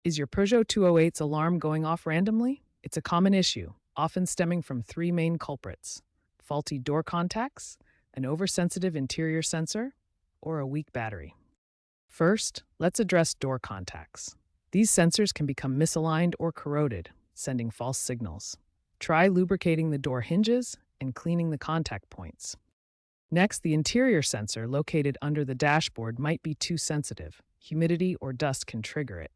Is your Peugeot 208's alarm going off randomly? It's a common issue, often stemming from three main culprits: faulty door contacts, an oversensitive interior sensor, or a weak battery. First, let's address door contacts. These sensors can become misaligned or corroded, sending false signals. Try lubricating the door hinges and cleaning the contact points. Next, the interior sensor located under the dashboard might be too sensitive. Humidity or dust can trigger it.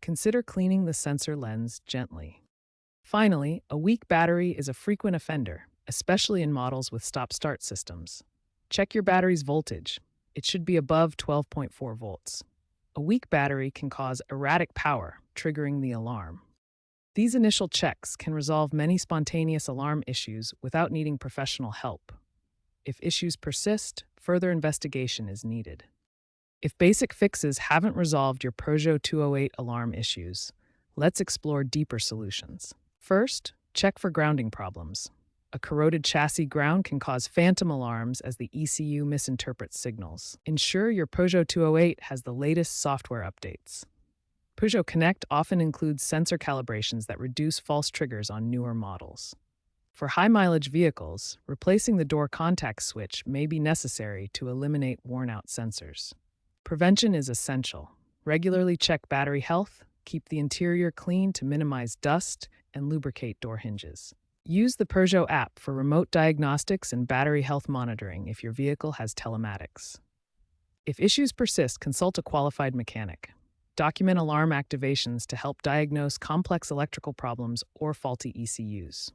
Consider cleaning the sensor lens gently. Finally, a weak battery is a frequent offender, especially in models with stop-start systems. Check your battery's voltage. It should be above 12.4 volts. A weak battery can cause erratic power, triggering the alarm. These initial checks can resolve many spontaneous alarm issues without needing professional help. If issues persist, further investigation is needed. If basic fixes haven't resolved your Peugeot 208 alarm issues, let's explore deeper solutions. First, check for grounding problems. A corroded chassis ground can cause phantom alarms as the ECU misinterprets signals. Ensure your Peugeot 208 has the latest software updates. Peugeot Connect often includes sensor calibrations that reduce false triggers on newer models. For high-mileage vehicles, replacing the door contact switch may be necessary to eliminate worn-out sensors. Prevention is essential. Regularly check battery health, keep the interior clean to minimize dust, and lubricate door hinges. Use the Peugeot app for remote diagnostics and battery health monitoring if your vehicle has telematics. If issues persist, consult a qualified mechanic. Document alarm activations to help diagnose complex electrical problems or faulty ECUs.